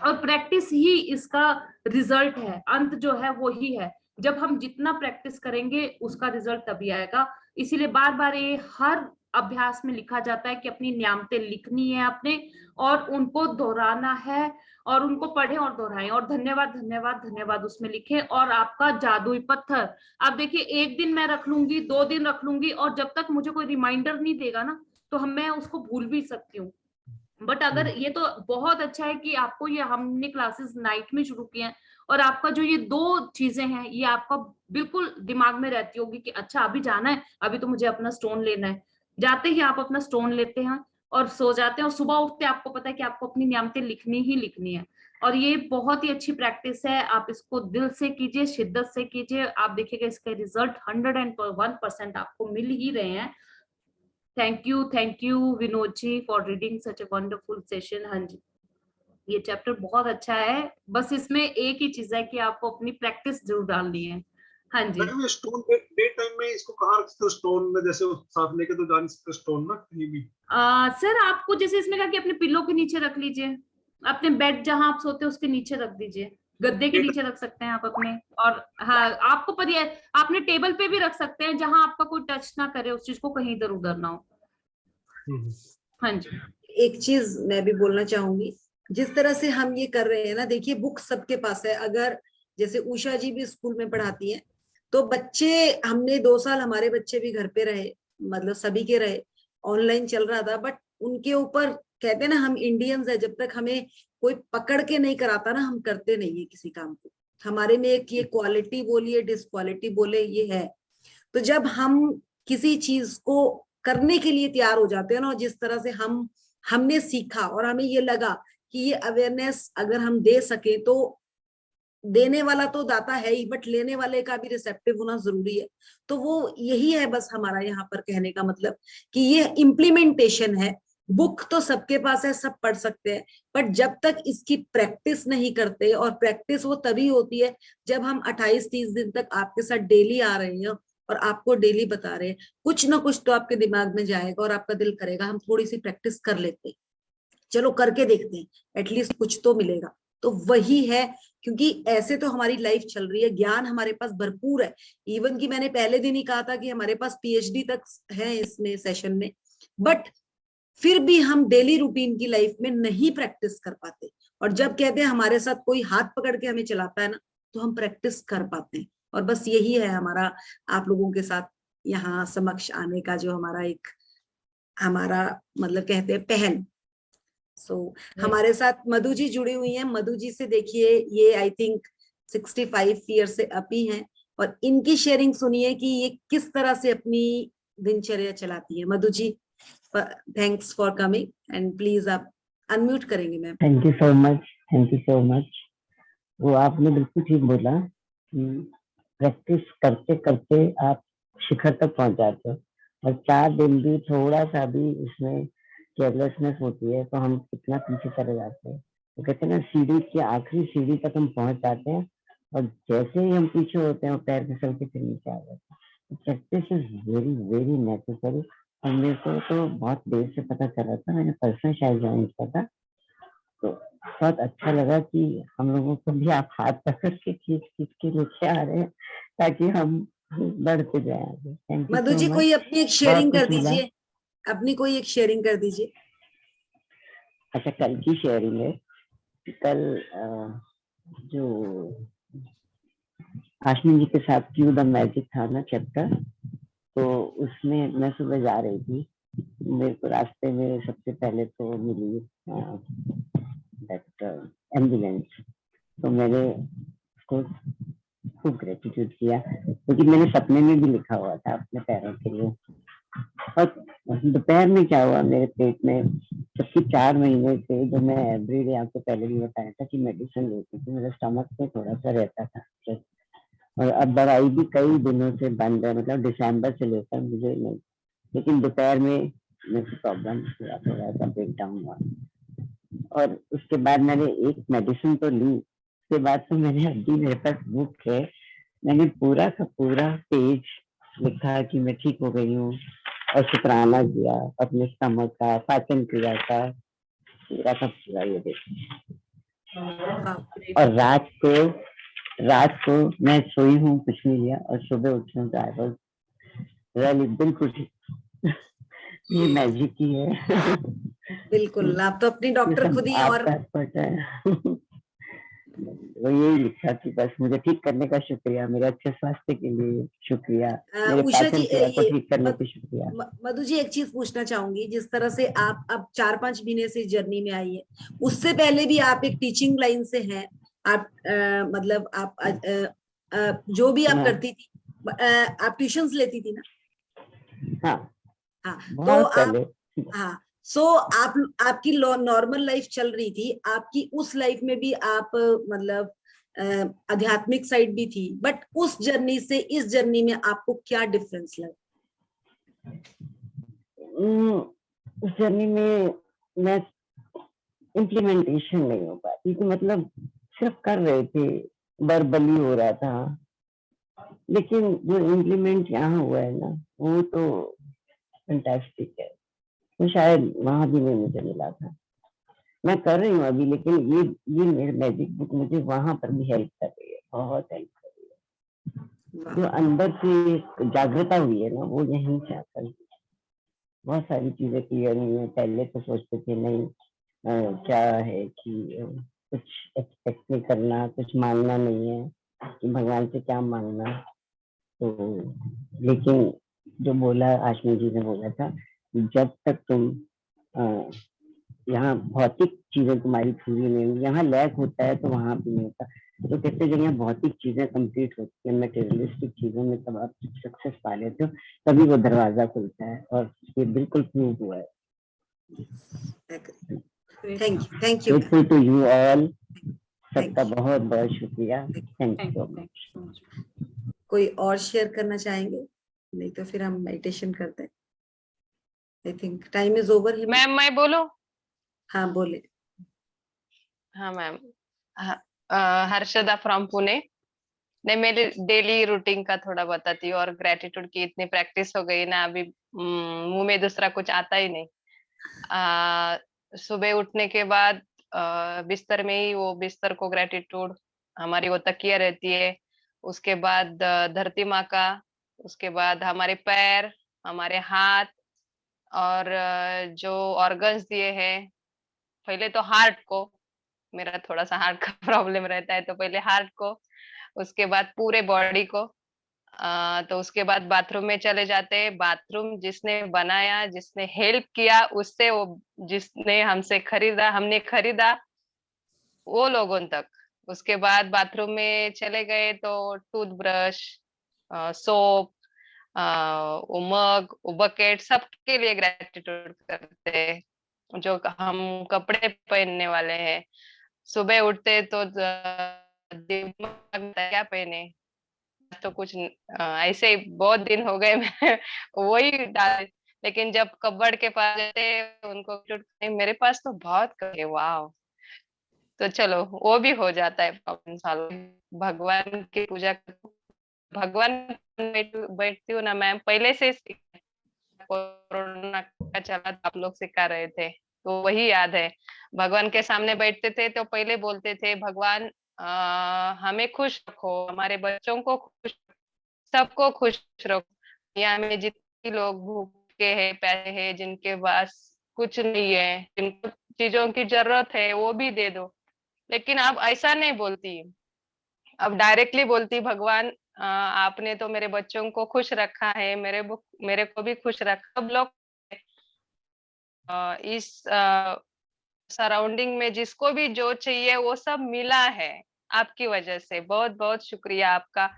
और प्रैक्टिस ही इसका रिजल्ट है, अंत जो है वो ही है। जब हम जितना प्रैक्टिस करेंगे उसका रिजल्ट तभी आएगा। इसीलिए बार बार ये हर अभ्यास में लिखा जाता है कि अपनी नियामतें लिखनी है आपने और उनको दोहराना है, और उनको पढ़ें और दोहराएं और धन्यवाद धन्यवाद धन्यवाद उसमें लिखें। और आपका जादुई पत्थर, अब देखिए एक दिन मैं रख लूंगी, 2 दिन रख लूंगी, और जब तक मुझे कोई रिमाइंडर नहीं देगा ना तो मैं उसको भूल भी सकती हूँ। बट अगर ये तो बहुत अच्छा है कि आपको ये हमने क्लासेस नाइट में शुरू किए हैं और आपका जो ये 2 चीजें हैं ये आपका बिल्कुल दिमाग में रहती होगी कि अच्छा अभी जाना है, अभी तो मुझे अपना स्टोन लेना है। जाते ही आप अपना स्टोन लेते हैं और सो जाते हैं, और सुबह उठते आपको पता है कि आपको अपनी नियामतें लिखनी ही लिखनी है। और ये बहुत ही अच्छी प्रैक्टिस है, आप इसको दिल से कीजिए, शिद्दत से कीजिए, आप देखिएगा इसके रिजल्ट 101% आपको मिल ही रहे हैं। Thank you Vinod ji for reading such a wonderful session. हाँ जी, ये चैप्टर बहुत अच्छा है, बस इसमें एक ही चीज है कि आपको अपनी प्रैक्टिस जरूर डालनी है। हाँ जी। मैम ये स्टोन डे टाइम में इसको कहाँ रख सकते हो? स्टोन में जैसे साथ लेके तो जा नहीं सकते स्टोन ना कहीं भी। सर आपको जैसे इसमें कहा कि अपने पिल्लो के नीचे रख लीजिए, अपने बेड जहां आप सोते हैं उसके नीचे रख दीजिए, गद्दे के नीचे रख सकते हैं आप अपने। और हाँ, आपको पता है आपने टेबल पे भी रख सकते हैं जहां आपका कोई टच ना करे उस चीज को, कहीं इधर उधर ना हो। हाँ जी। एक चीज मैं भी बोलना चाहूंगी, जिस तरह से हम ये कर रहे हैं ना, देखिए बुक सबके पास है। अगर जैसे उषा जी भी स्कूल में पढ़ाती हैं, तो बच्चे, हमने 2 साल हमारे बच्चे भी घर पे रहे, मतलब सभी के रहे, ऑनलाइन चल रहा था, बट उनके ऊपर कहते हैं ना, हम इंडियंस है, जब तक हमें कोई पकड़ के नहीं कराता ना, हम करते नहीं है किसी काम को। हमारे में एक ये क्वालिटी बोलिए डिसक्वालिटी बोले, ये है। तो जब हम किसी चीज को करने के लिए तैयार हो जाते हैं ना, जिस तरह से हमने सीखा और हमें ये लगा कि ये अवेयरनेस अगर हम दे सके, तो देने वाला तो दाता है ही, बट लेने वाले का भी रिसेप्टिव होना जरूरी है। तो वो यही है बस हमारा यहाँ पर कहने का मतलब, कि ये इम्प्लीमेंटेशन है। बुक तो सबके पास है, सब पढ़ सकते हैं, बट जब तक इसकी प्रैक्टिस नहीं करते, और प्रैक्टिस वो तभी होती है जब हम 28-30 दिन तक आपके साथ डेली आ रहे हैं और आपको डेली बता रहे हैं, कुछ ना कुछ तो आपके दिमाग में जाएगा और आपका दिल करेगा हम थोड़ी सी प्रैक्टिस कर लेते हैं, चलो करके देखते हैं, एटलीस्ट कुछ तो मिलेगा। तो वही है, क्योंकि ऐसे तो हमारी लाइफ चल रही है, ज्ञान हमारे पास भरपूर है। इवन कि मैंने पहले दिन ही कहा था कि हमारे पास पीएचडी तक है इसमें सेशन में, बट फिर भी हम डेली रूटीन की लाइफ में नहीं प्रैक्टिस कर पाते। और जब कहते हैं हमारे साथ कोई हाथ पकड़ के हमें चलाता है ना, तो हम प्रैक्टिस कर पाते हैं। और बस यही है हमारा आप लोगों के साथ यहाँ समक्ष आने का जो हमारा एक, हमारा मतलब कहते हैं पहल। हमारे साथ मधु जी जुड़ी हुई हैं। मधु जी से देखिए, ये आई थिंक 65 ईयर से अप ही हैं, और इनकी शेयरिंग सुनिए कि ये किस तरह से अपनी दिनचर्या चलाती है। Madhu ji, thanks for coming and please आप अनम्यूट करेंगे ma'am. Thank you so much, thank you so much. वो आपने बिल्कुल ठीक बोला कि प्रैक्टिस करते करते आप शिखर तक पहुंच जाते हो, और 4 दिन भी थोड़ा सा भी इसमें केयरलेसनेस होती है तो हम कितना पीछे चले जाते हैं। तो कहते हैं ना, सीढ़ी की आखिरी सीढ़ी तक हम पहुंच जाते हैं, और जैसे ही हम पीछे होते हैं पैर फिसल के फिर नीचे आ जाते हैं। Practice is very very necessary. और मेरे को तो बहुत देर से पता चला था, मैंने पर्सनल शायद ज्वाइन किया था, तो बहुत अच्छा लगा कि हम लोगों को भी आप हाथ पकड़ के खींच खींच के लेके आ रहे हैं ताकि हम बढ़ते जाए आगे। Thank you Madhu so ji, much. कोई अपनी एक शेयरिंग बहुत कर कुछ मिला। दीजिए, अपनी कोई एक शेयरिंग कर दीजिए। अच्छा, कल की शेयरिंग है। कल जो आशमी जी के साथ क्यू द मैजिक था ना चैप्टर, तो उसमें मैं सुबह जा रही थी, मेरे को रास्ते में सबसे पहले तो मिली एम्बुलेंस। तो मैंने उसको खूब ग्रेटिट्यूड किया, क्योंकि मैंने सपने में भी लिखा हुआ था अपने पैरों के लिए। और दोपहर में क्या हुआ, मेरे पेट में जबकि 4 महीने से, जो मैं एवरीडे आपको पहले भी बताया था कि मेडिसिन लेती थी, मेरे स्टमक में थोड़ा सा रहता था, और अब दवाई भी कई दिनों से बंद है, मतलब दिसंबर से लेकर मुझे नहीं, लेकिन दोपहर में मेरे प्रॉब्लम हुआ, थोड़ा सा ब्रेक डाउन हुआ। और उसके बाद मैंने एक मेडिसिन तो ली, उसके बाद तो मैंने अभी मेरे पास बुक है, मैंने पूरा का पूरा पेज लिखा कि मैं ठीक हो गई हूँ, और शुक्राना किया अपने स्टमक का, पाचन क्रिया का, पूरा का पूरा ये देखा। और रात को मैं सोई हूँ, कुछ नहीं लिया, और सुबह उठी हूँ तो आई वाज रियली बिल्कुल ठीक। ये मैजिक ही है। बिल्कुल, आप तो अपनी डॉक्टर खुद ही हैं। और आपका पता है। वो यही लिखा कि बस मुझे ठीक करने का शुक्रिया, मेरे अच्छे स्वास्थ्य के लिए शुक्रिया, मेरे उषा जी, पाचन क्रिया को ये ठीक करने के शुक्रिया। मधु जी, एक चीज पूछना चाहूंगी, जिस तरह से आप अब 4-5 महीने से जर्नी में आई है, उससे पहले भी आप एक टीचिंग लाइन से हैं। आप मतलब आप जो भी आप करती थी, आप ट्यूशंस लेती थी ना? हाँ, हाँ, तो बहुत आप, पहले। हाँ, सो आप, आपकी नॉर्मल लाइफ चल रही थी, आपकी उस लाइफ में भी आप मतलब आध्यात्मिक साइड भी थी, बट उस जर्नी से इस जर्नी में आपको क्या डिफरेंस लगा? उस जर्नी में मैं इम्प्लीमेंटेशन नहीं हो पाती थी, मतलब सिर्फ कर रहे थे, वर्बली हो रहा था, लेकिन जो इम्प्लीमेंट यहाँ हुआ है ना वो तो फैंटास्टिक है। तो शायद वहां भी नहीं मुझे मिला था। मैं कर रही हूँ अभी, लेकिन ये मेरे मैजिक बुक मुझे वहां पर भी हेल्प कर रही है, बहुत हेल्प कर रही है। जो अंदर से जागृता हुई है ना वो यहीं से आकर हुई है। बहुत सारी चीजें क्लियर हुई है। पहले तो सोचते थे नहीं क्या है कि कुछ एक्सपेक्ट नहीं करना, कुछ मांगना नहीं है, कि भगवान से क्या मांगना। तो लेकिन जो बोला आशमी जी ने बोला था, जब तक तुम यहाँ भौतिक चीजें तुम्हारी पूरी नहीं होंगी, यहाँ लैक होता है तो वहां भी नहीं होता। तो कहते जब यहाँ भौतिक चीजें कंप्लीट होती है, मटेरियलिस्टिक चीजों में, तब आप सक्सेस पा लेते हो, तभी वो दरवाजा खुलता है, और ये बिल्कुल प्रूव हुआ है। Thank you grateful to you all, सबका बहुत बहुत शुक्रिया। Thank you so much. कोई और शेयर करना चाहेंगे? नहीं तो फिर हम मेडिटेशन करते हैं। I think time is over. Ma'am मैं बोलूं? हाँ बोले। हाँ मैम, हर्षदा फ्रॉम पुणे। नहीं, मेरी डेली रूटीन का थोड़ा बताती हूँ। और ग्रेटिट्यूड की इतनी प्रैक्टिस हो गई ना, अभी मुंह में दूसरा कुछ आता ही नहीं। सुबह उठने के बाद बिस्तर में ही वो बिस्तर को ग्रेटिट्यूड, हमारी वो तकिया रहती है, उसके बाद धरती माँ का, उसके बाद हमारे पैर, हमारे हाथ, और जो ऑर्गन्स दिए हैं, पहले तो हार्ट को, मेरा थोड़ा सा हार्ट का प्रॉब्लम रहता है, तो पहले हार्ट को, उसके बाद पूरे बॉडी को। तो उसके बाद बाथरूम में चले जाते हैं। बाथरूम जिसने बनाया, जिसने हेल्प किया, उससे वो जिसने हमने खरीदा, वो लोगों तक। उसके बाद बाथरूम में चले गए तो टूथब्रश, सोप, वो मग, वो बकेट, सबके लिए ग्रेटिट्यूड करते हैं। जो हम कपड़े पहनने वाले हैं, सुबह उठते तो दिमाग में क्या पहने, तो कुछ ऐसे ही बहुत दिन हो गए मैं वही डाल। लेकिन जब कबर्ड के पास जाते उनको मेरे पास तो बहुत कहे, वाह। तो चलो वो भी हो जाता है 5 साल। भगवान की पूजा, भगवान बैठती हूँ ना मैम, पहले से कोरोना का चला आप लोग सिखा रहे थे तो वही याद है। भगवान के सामने बैठते थे तो पहले बोलते थे, भगवान हमें खुश रखो, हमारे बच्चों को खुश, सबको खुश रखो। यहाँ में जितने लोग भूखे हैं, प्यासे हैं, जिनके पास कुछ नहीं है, जिनको चीजों की जरूरत है, वो भी दे दो। लेकिन अब ऐसा नहीं बोलती, अब डायरेक्टली बोलती, भगवान आपने तो मेरे बच्चों को खुश रखा है, मेरे को भी खुश रखा। सब लोग इस सराउंडिंग में जिसको भी जो चाहिए वो सब मिला है आपकी वजह से। बहुत बहुत शुक्रिया आपका।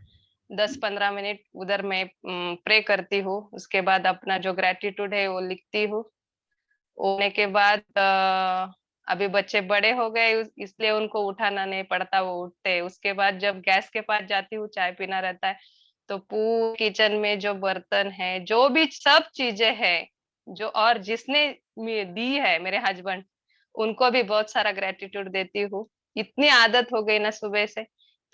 10-15 मिनट उधर मैं प्रे करती हूँ, उसके बाद अपना जो ग्रेटिट्यूड है वो लिखती हूँ। होने के बाद अभी बच्चे बड़े हो गए, इसलिए उनको उठाना नहीं पड़ता, वो उठते हैं। उसके बाद जब गैस के पास जाती हूँ, चाय पीना रहता है, तो पूरे किचन में जो बर्तन है, जो भी सब चीजें हैं, जो और जिसने दी है मेरे हस्बैंड, उनको भी बहुत सारा ग्रेटिट्यूड देती हूँ। इतनी आदत हो गई ना सुबह से,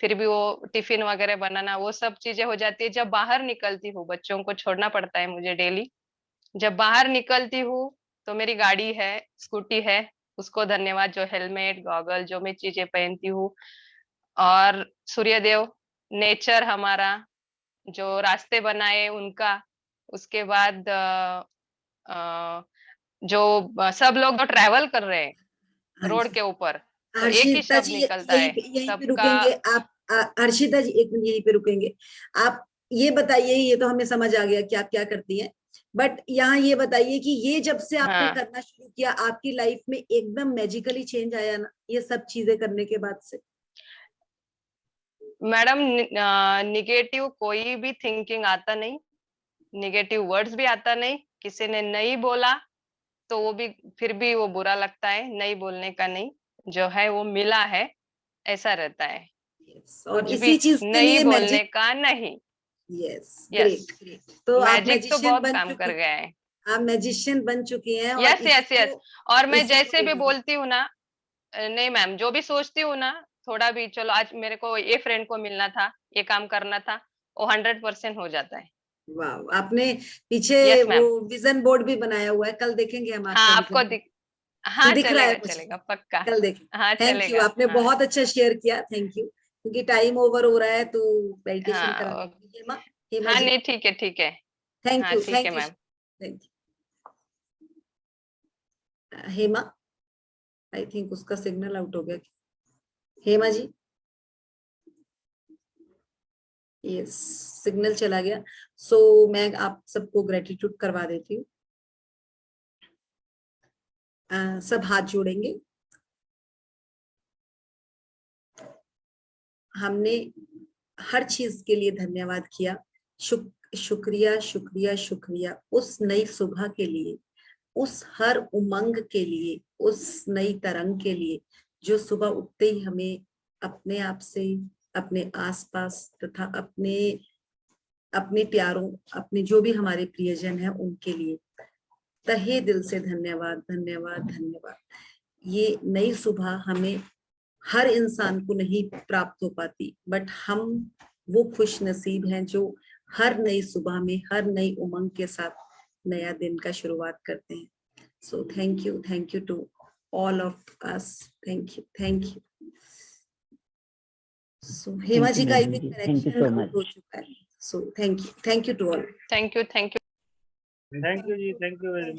फिर भी वो टिफिन वगैरह बनाना, वो सब चीजें हो जाती है। जब बाहर निकलती हूँ, बच्चों को छोड़ना पड़ता है मुझे डेली, जब बाहर निकलती हूँ तो मेरी गाड़ी है, स्कूटी है, उसको धन्यवाद, जो हेलमेट, गॉगल, जो मैं चीजें पहनती हूँ। और सूर्यदेव, नेचर हमारा, जो रास्ते बनाए उनका। उसके बाद जो सब लोग जो ट्रैवल कर रहे हैं रोड के ऊपर, तो एक ही हर्षिता शब्द जी निकलता है यहीं पे सबका। रुकेंगे आप। हर्षिता जी 1 मिनट यहीं पे रुकेंगे। आप ये बताइए, ये तो हमें समझ आ गया कि आप क्या करती हैं, बट यहाँ ये बताइए कि ये जब से आपने हाँ करना शुरू किया, आपकी लाइफ में एकदम मैजिकली चेंज आया ना ये सब चीजें करने के बाद से? मैडम, निगेटिव कोई भी थिंकिंग आता नहीं, निगेटिव वर्ड्स भी आता नहीं। किसी ने नहीं बोला तो वो भी, फिर भी वो बुरा लगता है, नहीं बोलने का नहीं, जो है वो मिला है, ऐसा रहता है। और कुछ भी इसी चीज के नहीं लिए बोलने मैजिक। का नहीं। Yes, yes, great great. तो आप मैजिक तो मैजिशियन बहुत बन काम कर चुकी। गया है। आप मैजिशियन बन चुकी हैं और यस यस यस। इसको और मैं इसको जैसे भी बोलिए। बोलती हूँ ना, नहीं मैम, जो भी सोचती हूँ ना, थोड़ा भी चलो आज मेरे को ये फ्रेंड को मिलना था, ये काम करना था, वो 100% हो जाता है। वाह, आपने पीछे यस वो मैम। विजन बोर्ड भी बनाया हुआ है, कल देखेंगे हम आपका हाँ विजन आपको बोर्ड। हाँ दिख रहा है चलेगा मुझे, चलेगा पक्का। कल देखेंगे। हाँ थैंक यू, चलेगा। आपने हाँ बहुत अच्छा शेयर किया, थैंक यू। क्योंकि टाइम ओवर हो रहा है तो मेडिटेशन हाँ करा। हेमा, हेमा हाँ जी, नहीं ठीक है ठीक है। थैंक हाँ यू, ठीक है thank you, ma'am. Thank you. Hema, I think उसका सिग्नल आउट हो गया। हेमा जी, यस, सिग्नल चला गया। सो मैं आप सबको ग्रेटिट्यूड करवा देती हूँ। सब हाथ जोड़ेंगे। हमने हर चीज के लिए धन्यवाद किया। शुक्रिया शुक्रिया शुक्रिया उस नई सुबह के लिए, उस हर उमंग के लिए, उस नई तरंग के लिए जो सुबह उठते ही हमें अपने आप से, अपने आसपास तथा अपने अपने प्यारों, अपने जो भी हमारे प्रियजन हैं उनके लिए तहे दिल से धन्यवाद धन्यवाद धन्यवाद। ये नई सुबह हमें हर इंसान को नहीं प्राप्त हो पाती, बट हम वो खुश नसीब हैं जो हर नई सुबह में हर नई उमंग के साथ नया दिन का शुरुआत करते हैं। So thank you to all of us, thank you. So Hema ji का I think thank you connection so out much. हो चुका है। So thank you to all. Thank you thank you जी, थैंक यू वेरी मच।